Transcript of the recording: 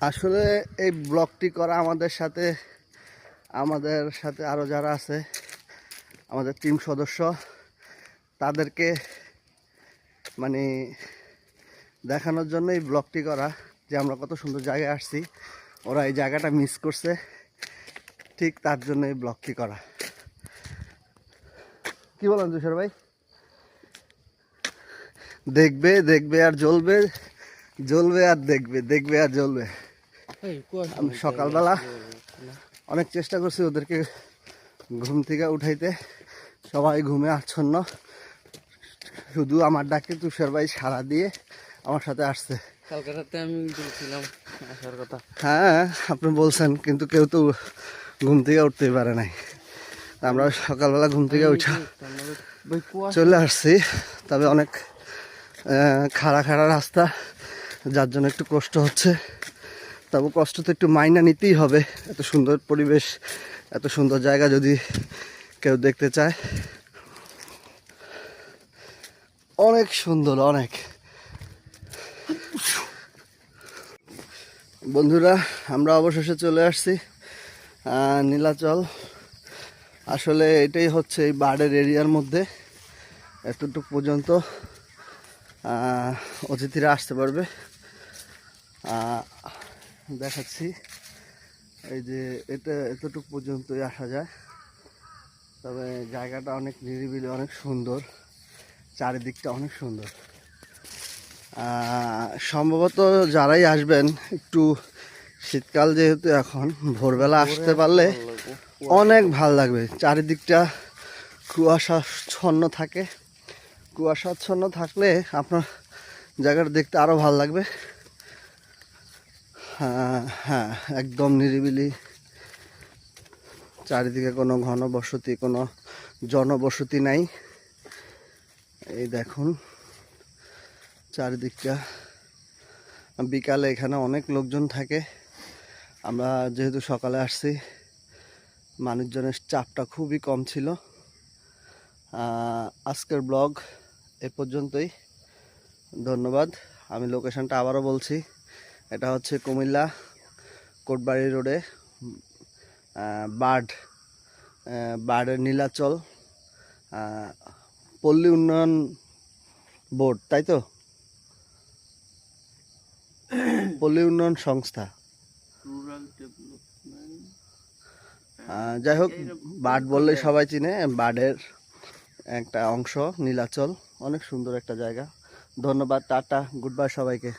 আসলে এই ব্লগটি করা আমাদের সাথে আরও যারা আছে আমাদের টিম সদস্য, তাদেরকে মানে দেখানোর জন্য এই ব্লগটি করা যে আমরা কত সুন্দর জায়গায় আসছি। ওরা এই জায়গাটা মিস করছে, ঠিক তার জন্য এই ব্লগটি করা। কি বলেন তুষার ভাই? দেখবে দেখবে আর জ্বলবে, জ্বলবে আর দেখবে, দেখবে আর জ্বলবে। আমি সকালবেলা অনেক চেষ্টা করছি ওদেরকে ঘুম থেকে উঠাইতে, সবাই ঘুমে আচ্ছন্ন, শুধু আমার ডাকে তুষার ভাই সাড়া দিয়ে আমার সাথে আসছে। কালকে রাতে আমি বলছিলাম আসার কথা। হ্যাঁ আপনি বলছেন, কিন্তু কেউ তো ঘুম থেকে উঠতেই পারে নাই। আমরা সকালবেলা ঘুম থেকে উঠা চলে আসছি। তবে অনেক খাড়া খাড়া রাস্তা, যার জন্য একটু কষ্ট হচ্ছে। তবে কষ্ট তো একটু মাইনা নিতেই হবে। এত সুন্দর পরিবেশ, এত সুন্দর জায়গা যদি কেউ দেখতে চায়, অনেক সুন্দর। অনেক বন্ধুরা, আমরা অবশেষে চলে আসছি নীলাচল। আসলে এটাই হচ্ছে এই বার্ডের এরিয়ার মধ্যে। এতটুকু পর্যন্ত অতিথিরা আসতে পারবে। দেখাচ্ছি, এই যে এটা এতটুকু পর্যন্তই আসা যায়। তবে জায়গাটা অনেক নিরিবিলি, অনেক সুন্দর, চারিদিকটা অনেক সুন্দর। সম্ভবত যারাই আসবেন, একটু শীতকাল যেহেতু এখন, ভোরবেলা আসতে পারলে অনেক ভাল লাগবে। চারিদিকটা কুয়াশাচ্ছন্ন থাকে, কুয়াশাচ্ছন্ন থাকলে আপনার জায়গাটা দেখতে আরও ভাল লাগবে। হ্যাঁ, একদম নিরিবিলি, চারিদিকে কোনো ঘনবসতি, কোনো জনবসতি নাই। এই দেখুন চারিদিকটা। বিকালে এখানে অনেক লোকজন থাকে। আমরা যেহেতু সকালে আসছি, মানুষজনের চাপটা খুবই কম ছিল। আজকের ব্লগ এ পর্যন্তই। ধন্যবাদ। আমি লোকেশনটা আবারও বলছি, এটা হচ্ছে কুমিল্লা কোটবাড়ি রোডে বার্ডের নীলাচল পল্লী উন্নয়ন বোর্ড, তাই তো? পল্লী উন্নয়ন সংস্থা, যাই হোক, বার্ড বললেই সবাই চিনে। বার্ডের একটা অংশ নীলাচল, অনেক সুন্দর একটা জায়গা। ধন্যবাদ, টাটা, গুড বাই সবাইকে।